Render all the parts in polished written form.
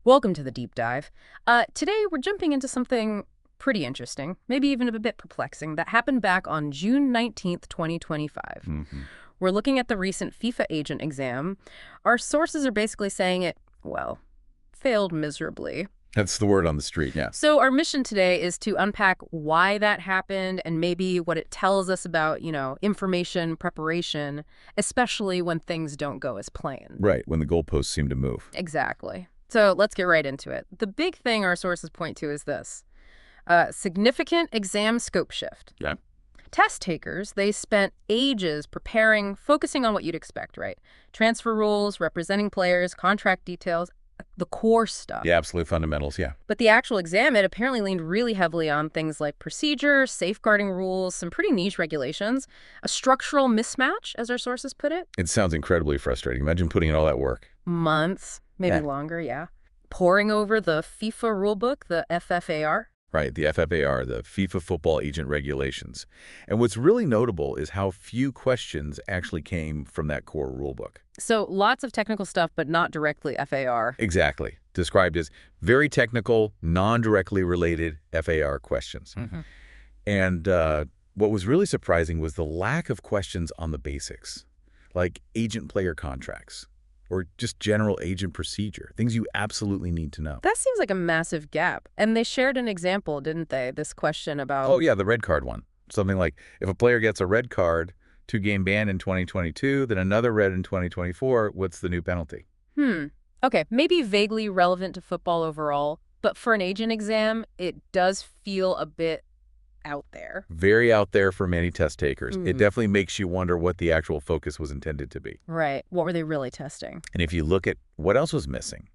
Welcome to the deep dive. Today we're jumping into something pretty interesting, maybe even a bit perplexing, that happened back on June 19th, 2025. We're looking at the recent FIFA agent exam. Our sources are basically saying it, well, failed miserably. That's the word on the street, yeah. So our mission today is to unpack why that happened and maybe what it tells us about, information preparation, especially when things don't go as planned. Right, when the goalposts seem to move. Exactly. So let's get right into it. The big thing our sources point to is this. Significant exam scope shift. Yeah. Test takers, they spent ages preparing, focusing on what you'd expect, right? Transfer rules, representing players, contract details, the core stuff. The absolute fundamentals, yeah. But the actual exam, it apparently leaned really heavily on things like procedures, safeguarding rules, some pretty niche regulations, a structural mismatch, as our sources put it. It sounds incredibly frustrating. Imagine putting in all that work. Months, maybe longer, yeah. Poring over the FIFA rulebook, the FFAR. Right, the FFAR, the FIFA Football Agent Regulations. And what's really notable is how few questions actually came from that core rulebook. So lots of technical stuff, but not directly FAR. Exactly. Described as very technical, non-directly related FAR questions. And what was really surprising was the lack of questions on the basics, like agent-player contracts, or just general agent procedure, things you absolutely need to know. That seems like a massive gap. And they shared an example, didn't they? This question about... Oh, yeah, the red card one. Something like, if a player gets a red card, 2-game ban in 2022, then another red in 2024, what's the new penalty? Okay, maybe vaguely relevant to football overall, but for an agent exam, it does feel a bit out there. Very out there for many test takers. It definitely makes you wonder what the actual focus was intended to be. Right. What were they really testing? And if you look at what else was missing,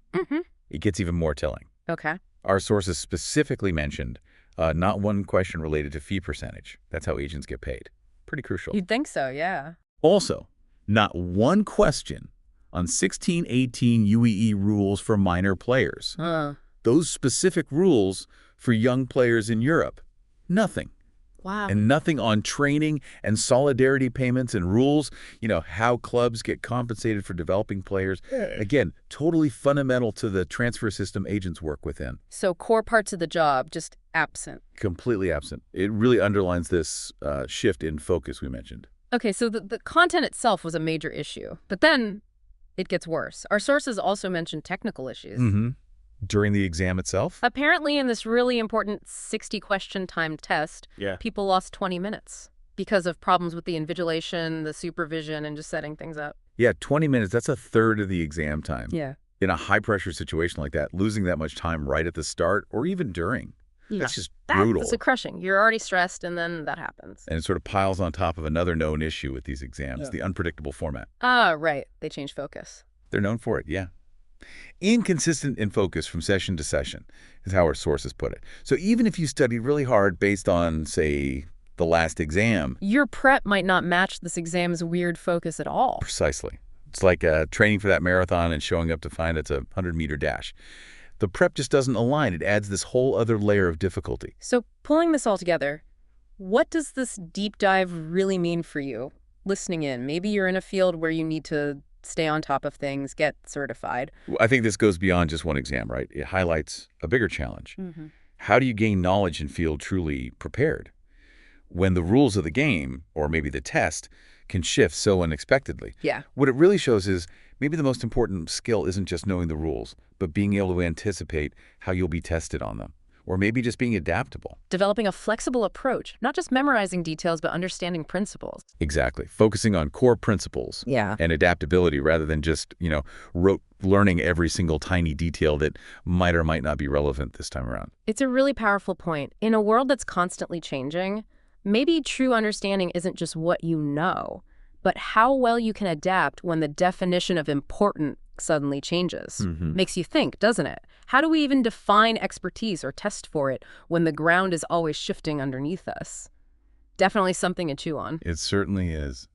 it gets even more telling. Okay. Our sources specifically mentioned not one question related to fee percentage. That's how agents get paid. Pretty crucial. You'd think so, yeah. Also, not one question on 16-18 UEE rules for minor players. Those specific rules for young players in Europe. Nothing. Wow. And nothing on training and solidarity payments and rules, how clubs get compensated for developing players. Again, totally fundamental to the transfer system agents work within. So core parts of the job just absent. Completely absent. It really underlines this shift in focus we mentioned. Okay, so the content itself was a major issue, but then it gets worse. Our sources also mentioned technical issues. During the exam itself? Apparently, in this really important 60-question timed test, people lost 20 minutes because of problems with the invigilation, the supervision, and just setting things up. Yeah, 20 minutes. That's a third of the exam time. Yeah. In a high-pressure situation like that, losing that much time right at the start or even during, that's just brutal. That's crushing. You're already stressed, and then that happens. And it sort of piles on top of another known issue with these exams, the unpredictable format. Ah, right. They change focus. They're known for it, yeah. Inconsistent in focus from session to session is how our sources put it. So even if you studied really hard based on, say, the last exam... your prep might not match this exam's weird focus at all. Precisely. It's like training for that marathon and showing up to find it's a 100-meter dash. The prep just doesn't align. It adds this whole other layer of difficulty. So pulling this all together, what does this deep dive really mean for you? Listening in, maybe you're in a field where you need to stay on top of things, get certified. I think this goes beyond just one exam, right? It highlights a bigger challenge. How do you gain knowledge and feel truly prepared when the rules of the game, or maybe the test, can shift so unexpectedly? Yeah. What it really shows is maybe the most important skill isn't just knowing the rules, but being able to anticipate how you'll be tested on them. Or maybe just being adaptable. Developing a flexible approach, not just memorizing details, but understanding principles. Exactly. Focusing on core principles and adaptability rather than just, rote learning every single tiny detail that might or might not be relevant this time around. It's a really powerful point. In a world that's constantly changing, maybe true understanding isn't just what you know, but how well you can adapt when the definition of important suddenly changes. Makes you think, doesn't it? How do we even define expertise or test for it when the ground is always shifting underneath us? Definitely something to chew on. It certainly is.